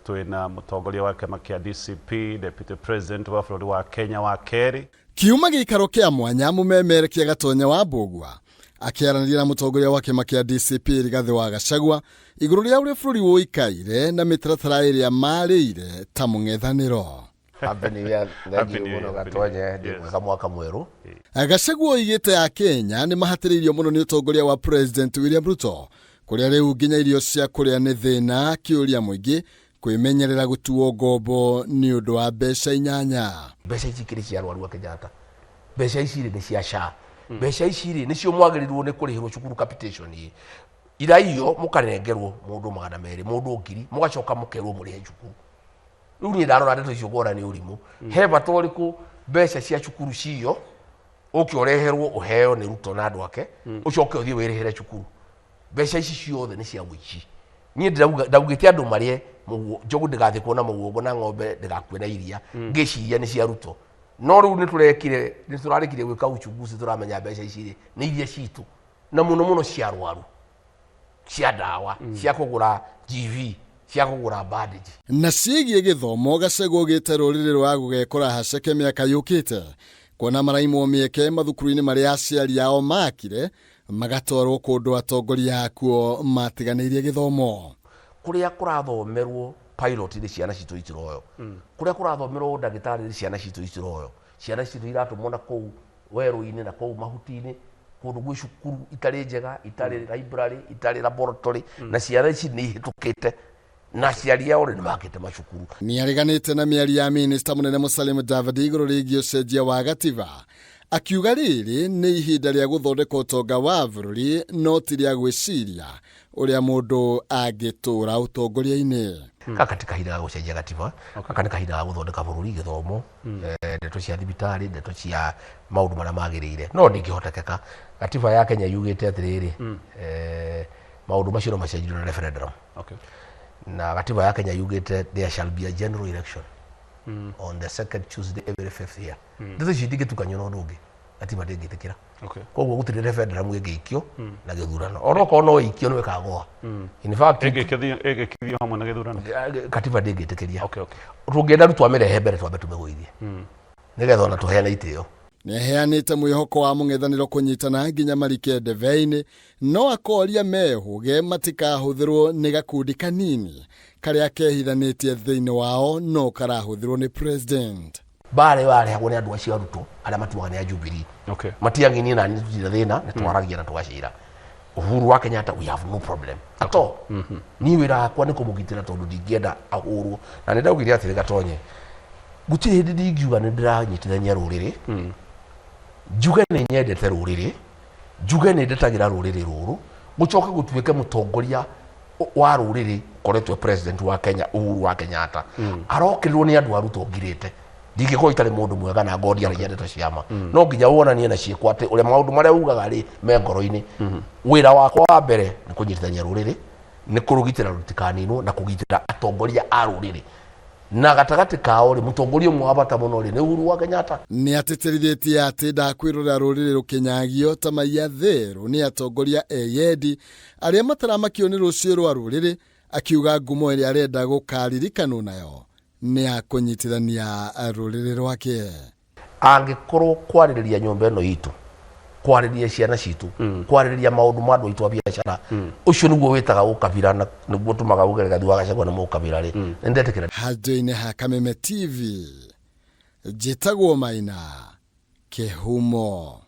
twina mutongoria wa kĩama kĩa DCP, Deputy President wa bũrũri wa Kenya wa kerĩ. Kiuma gĩikaro kĩa mwanya mũmemerekia Gatonya wa Mbũgua akĩaranĩria na mutongoria wa kĩama kĩa DCP Rigathĩ wa Gachagua igũrũ rĩa ũrĩa bũrũri woikaire na mĩtaratara ĩrĩa marĩire ta mũng'ethanĩro. Gachagua oigĩte a Kenya nĩ mahatĩrĩirio mũno nĩ ũtongoria wa President William Ruto, kũrĩa rĩu nginya irio cia kũrĩa nĩ thĩna, kĩũria mũingĩ kwĩmenyerera gũtuo ngombo nĩ ũndũ wa mbeca inyanya. Mbeca ici kĩrĩ cia arwaru a Kenyatta, mbeca ici nĩ cia SHA, mbeca ici nĩcio mwagĩrĩirwo nĩ kũrĩhĩrwo cukuru capitation ira iyo mũkarengerwo mũndũ 200 mũndũ 1000 mũgacoka mũkerwo mũrĩhe cukuru. Rĩu niĩ ndarora ndeto icio ngora nĩ ũrimũ, he bata ũrĩkũ mbeca cia cukuru ciyo ũkĩoreherwo ũheo nĩ Ruto na andũ ake ũcoke ũthiĩ wĩrĩhĩre cukuru. Mbeca ici ciothe nĩ cia wĩici. Niĩ ndaugĩte andũ marĩe njogu ndigathiĩ kuona mũguongo na ng'ombe ndigakue na iria ngĩciria nĩ cia Ruto. No rĩu nĩ tũrarĩkire gwĩka uchunguzi, tũramenya mbeca ici nĩ iria citũ na mũno cia arwaru, cia ndawa, cia kũgũra GV, cia kũgũra bandage. Na ciĩgiĩ gĩthomo, Gachagua oigĩte rũrĩrĩ rwa gũgekora haceke mĩaka yũkĩte kuona maraimwo mĩeke mathukuru-inĩ marĩa aciari ao makire magatwarwo kũndũ atongoria akuo matiganĩirie gĩthomo. Kũrĩa kũrathomerwo pilot nĩ ciana citũ itiroyo, kũrĩa kũrathomerwo ndagĩtarĩ nĩ ciana citũ itiroyo, ciana citũ iratũmwo na kũu werũ-inĩ na kũu mahuti-inĩ, kũndũ gwĩ cukuru itarĩ njega, itarĩ library, itarĩ laboratory, na ciana ici nĩ ihĩtũkĩte na aciari ao nĩ makĩte macukuru. Nĩ areganĩte na mĩario ya Minista mũnene Musalia Mudavadi igũrũ rĩgiĩ ũcenjia wa gatiba, akiuga rĩrĩ nĩ ihinda rĩa gũthondeka ũtonga wa bũrũri no ti rĩa gwĩciria ũrĩa mũndũ angĩtũũra ũtongoria-inĩ. Gaka ti kahinda ga gũcenjia gatiba, gaka nĩ kahinda ga gũthondeka bũrũri, gĩthomo, ndeto cia thibitarĩ, ndeto cia maũndũ marĩa magĩrĩire. No ndingĩhotekeka, gatiba ya Kenya yugĩte atĩrĩrĩ, maũndũ macio no macenjio na referendum. Na gatiba ya Kenya yugĩte there shall be a general election on the second Tuesday every 5th year. Ndeto ici ndingĩtukania na ũndũ ũngĩ, gatiba ndĩngĩtĩkĩra. Koguo gũtirĩ referendum ĩngĩikio na gĩthurano. Onokorwo no ikio nĩ wĩkagũa. In fact ĩngĩkithio hamwe na gĩthurano, gatiba ndĩngĩtĩkĩria. Tũngĩenda Ruto amĩrehe mbere twambe tũmĩgũithie nĩgetha ona tũheane itĩo. Nĩaheanĩte mwĩhoko wa mũng'ethanĩro kũnyitana nginya marike ndebe-inĩ, no akoria mehũge matikahũthĩrwo nĩ gakundi kanini karĩa kehithanĩtie thĩinĩ wao no karahũthĩrwo nĩ President. Bare warehagwo nĩ andũ acio Ruto arĩa matuaga nĩ a Jubilee. Matiang'inie na niĩ tũtirĩ thĩna, nĩ twaragia na tũgacira. Uhuru wa Kenyatta, we have no problem at all. Niĩ wĩra wakwa nĩ kũmũgitĩra tondũ ndingĩenda ahũrwo, na nĩ ndaugire atĩrĩ Gatonye, gũtirĩ hĩndĩ ndingiuga nĩ ndĩranyitithania rũrĩrĩ, njuge nĩ nyendete rũrĩrĩ, njuge nĩ ndetagĩra rũrĩrĩ rũrũ, gũcoka gũtuĩke mũtongoria wa rũrĩrĩ koretwo President wa Kenya Uhuru wa Kenyatta arokĩrwo nĩ andũ a Ruto ngirĩte. Ndingĩkorwo itarĩ mũndũ mwega na ngondi arĩa ndeto ciama, no nginya wonanie na ciĩko atĩ ũrĩa maũndũ marĩa ugaga rĩ me ngoro-inĩ. Wĩra wakwa wa mbere nĩ kũnyitithania rũrĩrĩ, nĩ kũrũgitĩra rũtikaninwo na kũgitĩra atongoria a rũrĩrĩ. Na gatagatĩ kao rĩ mũtongoria ũmwe wa bata mũno rĩ nĩ Uhuru wa Kenyatta. Nĩ atĩtĩrithĩtie atĩ ndakwĩrora rũrĩrĩ rũkĩnyagio ta maiya therũ nĩ atongoria eyendi arĩa mataramakio nĩ rũciũ rwa rũrĩrĩ, akiuga ngumo ĩrĩa arenda gũkaririkanwo nayo nĩ akũnyitithania rũrĩrĩ rwake. Angĩkorwo kwarĩrĩria nyũmba ĩno itũ, kwarĩrĩria ciana citũ, kwarĩrĩria maũndũ ma andũ aitũ a biacara, ũcio nĩguo wĩtaga ũkabira na nĩguo tũmaga uge Rigathĩ wa Gachagua nĩ mũkabira rĩ, nĩ ndetĩkĩra. Handũ-inĩ ha Kameme TV, njĩtagwo Maina Kĩhumo.